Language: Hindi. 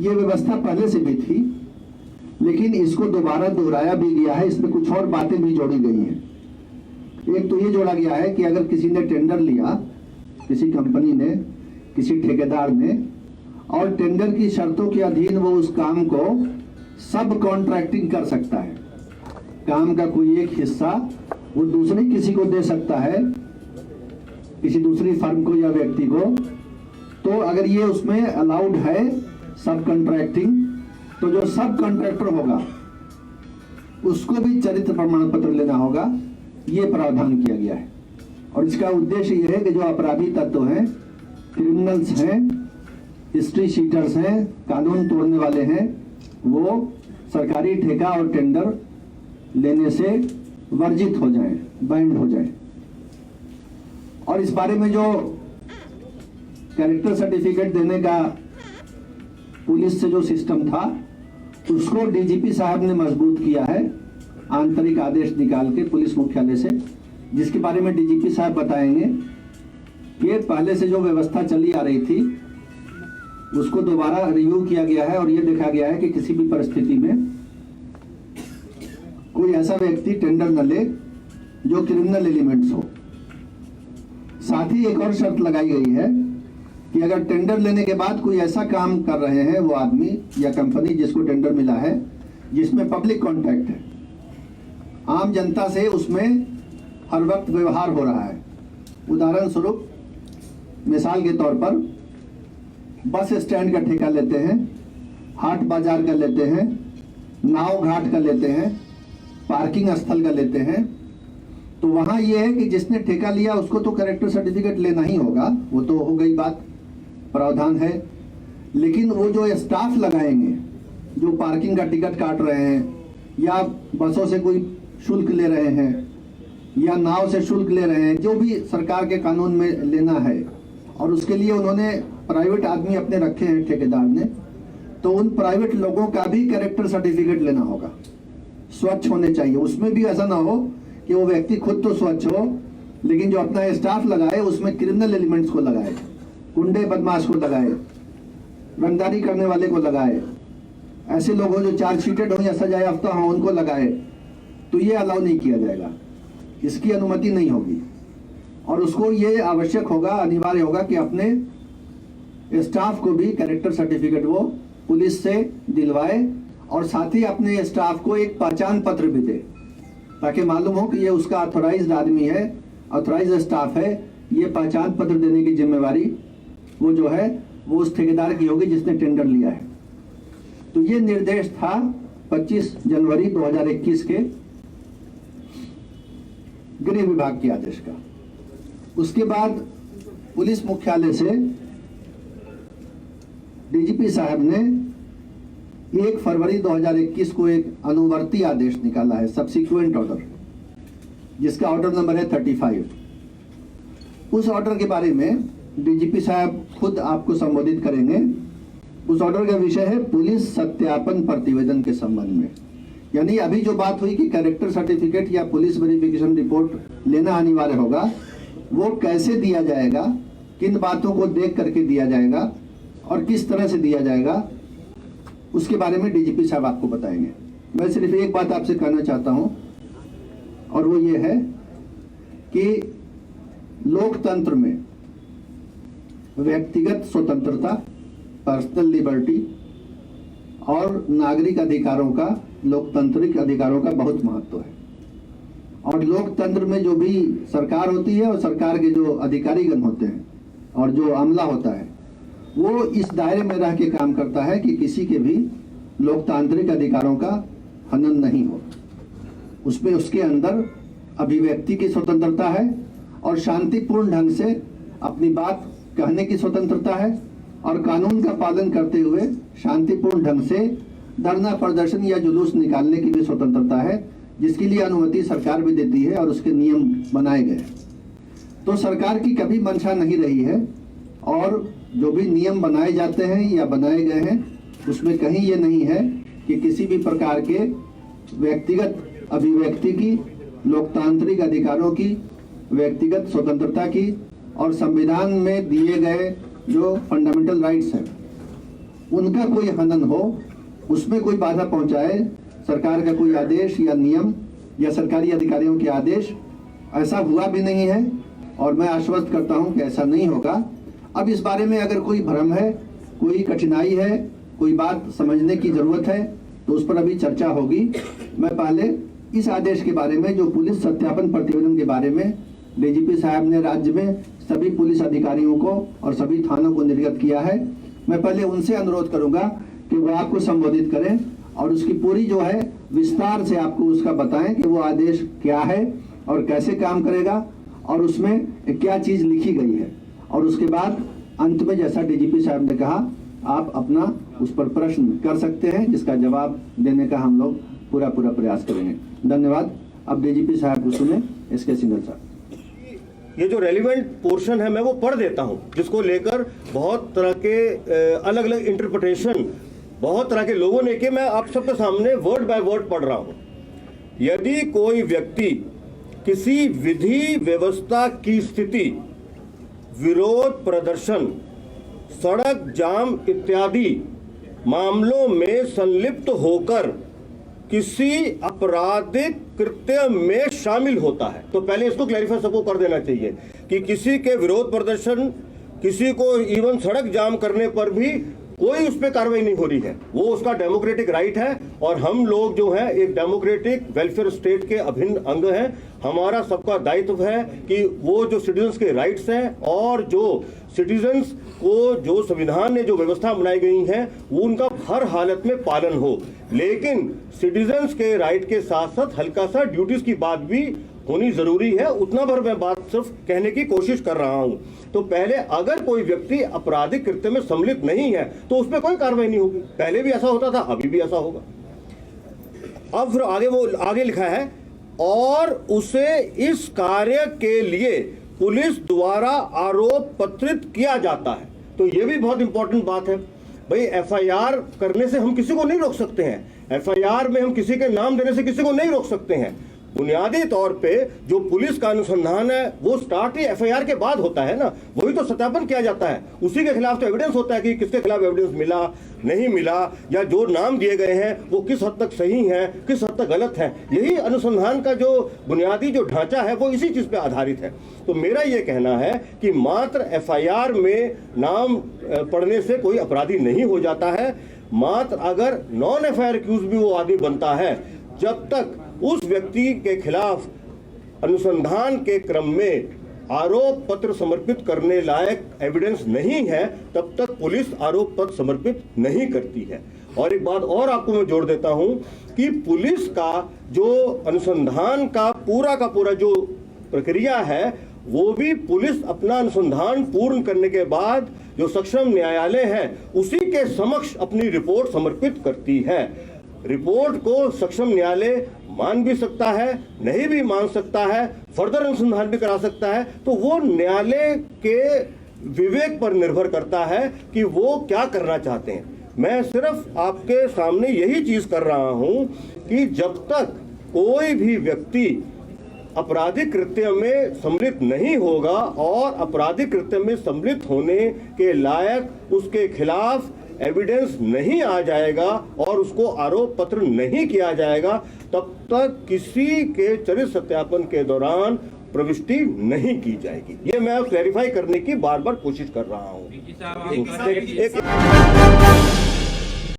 ये व्यवस्था पहले से भी थी, लेकिन इसको दोबारा दोहराया भी गया है। इसमें कुछ और बातें भी जोड़ी गई हैं। एक तो ये जोड़ा गया है कि अगर किसी ने टेंडर लिया, किसी कंपनी ने, किसी ठेकेदार ने, और टेंडर की शर्तों के अधीन वो उस काम को सब कॉन्ट्रैक्टिंग कर सकता है, काम का कोई एक हिस्सा वो दूसरे किसी को दे सकता है, किसी दूसरी फर्म को या व्यक्ति को। तो अगर ये उसमें अलाउड है सब कॉन्ट्रैक्टिंग, तो जो सब कॉन्ट्रैक्टर होगा उसको भी चरित्र प्रमाण पत्र लेना होगा। ये प्रावधान किया गया है। और इसका उद्देश्य यह है कि जो अपराधी तत्व हैं, क्रिमिनल्स हैं, हिस्ट्री शीटर्स हैं, कानून तोड़ने वाले हैं, वो सरकारी ठेका और टेंडर लेने से वर्जित हो जाएं, बैंड हो जाएं। और इस बारे में जो कैरेक्टर सर्टिफिकेट देने का पुलिस से जो सिस्टम था, उसको डीजीपी साहब ने मजबूत किया है आंतरिक आदेश निकाल के पुलिस मुख्यालय से, जिसके बारे में डीजीपी साहब बताएंगे कि पहले से जो व्यवस्था चली आ रही थी उसको दोबारा रिव्यू किया गया है और ये देखा गया है कि किसी भी परिस्थिति में कोई ऐसा व्यक्ति टेंडर न ले जो क्रिमिनल एलिमेंट्स हो। साथ ही एक और शर्त लगाई गई है कि अगर टेंडर लेने के बाद कोई ऐसा काम कर रहे हैं वो आदमी या कंपनी जिसको टेंडर मिला है जिसमें पब्लिक कॉन्टैक्ट है, आम जनता से उसमें हर वक्त व्यवहार हो रहा है। उदाहरण स्वरूप, मिसाल के तौर पर बस स्टैंड का ठेका लेते हैं, हाट बाजार का लेते हैं, नाव घाट का लेते हैं, पार्किंग स्थल का लेते हैं। तो वहां यह है कि जिसने ठेका लिया उसको तो कैरेक्टर सर्टिफिकेट लेना ही होगा, वो तो हो गई बात, प्रावधान है। लेकिन वो जो स्टाफ लगाएंगे, जो पार्किंग का टिकट काट रहे हैं या बसों से कोई शुल्क ले रहे हैं या नाव से शुल्क ले रहे हैं, जो भी सरकार के कानून में लेना है, और उसके लिए उन्होंने प्राइवेट आदमी अपने रखे हैं ठेकेदार ने, तो उन प्राइवेट लोगों का भी कैरेक्टर सर्टिफिकेट लेना होगा। स्वच्छ होने चाहिए। उसमें भी ऐसा ना हो कि वो व्यक्ति खुद तो स्वच्छ हो लेकिन जो अपना स्टाफ लगाए उसमें क्रिमिनल एलिमेंट्स को लगाए, गुंडे बदमाश को लगाए, रंगदारी करने वाले को लगाए, ऐसे लोग हो जो चार्जशीटेड हो या सजा याफ्ता हो उनको लगाए। तो ये अलाउ नहीं किया जाएगा, इसकी अनुमति नहीं होगी। और उसको ये आवश्यक होगा, अनिवार्य होगा कि अपने स्टाफ को भी कैरेक्टर सर्टिफिकेट वो पुलिस से दिलवाए और साथ ही अपने स्टाफ को एक पहचान पत्र भी दे, ताकि मालूम हो कि ये उसका ऑथोराइज्ड आदमी है, ऑथोराइज्ड स्टाफ है। ये पहचान पत्र देने की जिम्मेवारी वो जो है वो उस ठेकेदार की होगी जिसने टेंडर लिया है। तो ये निर्देश था 25 जनवरी 2021 के गृह विभाग के आदेश का। उसके बाद पुलिस मुख्यालय से डीजीपी साहब ने 1 फरवरी 2021 को एक अनुवर्ती आदेश निकाला है, सब्सिक्वेंट ऑर्डर, जिसका ऑर्डर नंबर है 35। उस ऑर्डर के बारे में डीजीपी साहब खुद आपको संबोधित करेंगे। उस ऑर्डर का विषय है पुलिस सत्यापन प्रतिवेदन के संबंध में। यानी अभी जो बात हुई कि कैरेक्टर सर्टिफिकेट या पुलिस वेरिफिकेशन रिपोर्ट लेना अनिवार्य होगा, वो कैसे दिया जाएगा, किन बातों को देख करके दिया जाएगा और किस तरह से दिया जाएगा, उसके बारे में डीजीपी साहब आपको बताएंगे। मैं सिर्फ एक बात आपसे कहना चाहता हूं, और वो ये है कि लोकतंत्र में व्यक्तिगत स्वतंत्रता, पर्सनल लिबर्टी और नागरिक अधिकारों का, लोकतांत्रिक अधिकारों का बहुत महत्व है। और लोकतंत्र में जो भी सरकार होती है और सरकार के जो अधिकारीगण होते हैं और जो अमला होता है, वो इस दायरे में रह के काम करता है कि किसी के भी लोकतांत्रिक अधिकारों का हनन नहीं हो। उसमें उसके अंदर अभिव्यक्ति की स्वतंत्रता है और शांतिपूर्ण ढंग से अपनी बात कहने की स्वतंत्रता है और कानून का पालन करते हुए शांतिपूर्ण ढंग से धरना प्रदर्शन या जुलूस निकालने की भी स्वतंत्रता है, जिसके लिए अनुमति सरकार भी देती है और उसके नियम बनाए गए। तो सरकार की कभी मंशा नहीं रही है और जो भी नियम बनाए जाते हैं या बनाए गए हैं उसमें कहीं ये नहीं है कि किसी भी प्रकार के व्यक्तिगत अभिव्यक्ति की, लोकतांत्रिक अधिकारों की, व्यक्तिगत स्वतंत्रता की और संविधान में दिए गए जो फंडामेंटल राइट्स हैं उनका कोई हनन हो, उसमें कोई बाधा पहुंचाए, सरकार का कोई आदेश या नियम या सरकारी अधिकारियों के आदेश, ऐसा हुआ भी नहीं है और मैं आश्वस्त करता हूं कि ऐसा नहीं होगा। अब इस बारे में अगर कोई भ्रम है, कोई कठिनाई है, कोई बात समझने की जरूरत है तो उस पर अभी चर्चा होगी। मैं पहले इस आदेश के बारे में, जो पुलिस सत्यापन प्रतिवेदन के बारे में डीजीपी साहब ने राज्य में सभी पुलिस अधिकारियों को और सभी थानों को निर्गत किया है, मैं पहले उनसे अनुरोध करूंगा कि वो आपको संबोधित करें और उसकी पूरी जो है विस्तार से आपको उसका बताएं कि वो आदेश क्या है और कैसे काम करेगा और उसमें क्या चीज लिखी गई है। और उसके बाद अंत में जैसा डीजीपी साहब ने कहा, आप अपना उस पर प्रश्न कर सकते हैं, जिसका जवाब देने का हम लोग पूरा प्रयास करेंगे। धन्यवाद। अब डीजीपी साहब को सुने, एसके सिंघल साहब। ये जो रेलिवेंट पोर्शन है मैं वो पढ़ देता हूं, जिसको लेकर बहुत तरह के अलग अलग इंटरप्रिटेशन बहुत तरह के लोगों ने किए। मैं आप सबके सामने वर्ड बाय वर्ड पढ़ रहा हूं। यदि कोई व्यक्ति किसी विधि व्यवस्था की स्थिति, विरोध प्रदर्शन, सड़क जाम इत्यादि मामलों में संलिप्त होकर किसी आपराधिक कृत्य में शामिल होता है, तो पहले इसको क्लैरिफाई सबको कर देना चाहिए कि किसी के विरोध प्रदर्शन, किसी को इवन सड़क जाम करने पर भी कोई उस पर कार्रवाई नहीं हो रही है। वो उसका डेमोक्रेटिक राइट है और हम लोग जो है एक डेमोक्रेटिक वेलफेयर स्टेट के अभिन्न अंग हैं। हमारा सबका दायित्व है कि वो जो सिटीजन्स के राइट्स हैं और जो सिटीजन्स को जो संविधान ने जो व्यवस्था बनाई गई है वो उनका हर हालत में पालन हो। लेकिन सिटीजन्स के राइट के साथ साथ हल्का सा ड्यूटीज की बात भी होनी जरूरी है। उतना भर मैं बात सिर्फ कहने की कोशिश कर रहा हूं। तो पहले अगर कोई व्यक्ति आपराधिक कृत्य में सम्मिलित नहीं है तो उस पर कोई कार्रवाई नहीं होगी। पहले भी ऐसा होता था, अभी भी ऐसा होगा। अब फिर आगे वो आगे लिखा है, और उसे इस कार्य के लिए पुलिस द्वारा आरोप पत्रित किया जाता है। तो ये भी बहुत इंपॉर्टेंट बात है भाई। एफआईआर करने से हम किसी को नहीं रोक सकते हैं, एफआईआर में हम किसी के नाम देने से किसी को नहीं रोक सकते हैं। बुनियादी तौर पे जो पुलिस का अनुसंधान है वो स्टार्ट ही एफआईआर के बाद होता है ना, वही तो सत्यापन किया जाता है। उसी के खिलाफ तो एविडेंस होता है कि किसके खिलाफ एविडेंस मिला, नहीं मिला, या जो नाम दिए गए हैं वो किस हद तक सही है, किस हद तक गलत है। यही अनुसंधान का जो बुनियादी जो ढांचा है वो इसी चीज पे आधारित है। तो मेरा ये कहना है कि मात्र एफआईआर में नाम पढ़ने से कोई अपराधी नहीं हो जाता है। मात्र अगर नॉन एफआईआर एक्यूज भी वो आदमी बनता है, जब तक उस व्यक्ति के खिलाफ अनुसंधान के क्रम में आरोप पत्र समर्पित करने लायक एविडेंस नहीं है, तब तक पुलिस आरोप पत्र समर्पित नहीं करती है। और एक बात और आपको मैं जोड़ देता हूं कि पुलिस का जो अनुसंधान का पूरा जो प्रक्रिया है, वो भी पुलिस अपना अनुसंधान पूर्ण करने के बाद जो सक्षम न्यायालय है उसी के समक्ष अपनी रिपोर्ट समर्पित करती है। रिपोर्ट को सक्षम न्यायालय मान भी सकता है, नहीं भी मान सकता है, फर्दर अनुसंधान भी करा सकता है। तो वो न्यायालय के विवेक पर निर्भर करता है कि वो क्या करना चाहते हैं। मैं सिर्फ आपके सामने यही चीज कर रहा हूं कि जब तक कोई भी व्यक्ति आपराधिक कृत्य में सम्मिलित नहीं होगा और आपराधिक कृत्य में सम्मिलित होने के लायक उसके खिलाफ एविडेंस नहीं आ जाएगा और उसको आरोप पत्र नहीं किया जाएगा, तब तक किसी के चरित्र सत्यापन के दौरान प्रविष्टि नहीं की जाएगी। ये मैं क्लैरिफाई करने की बार बार कोशिश कर रहा हूँ।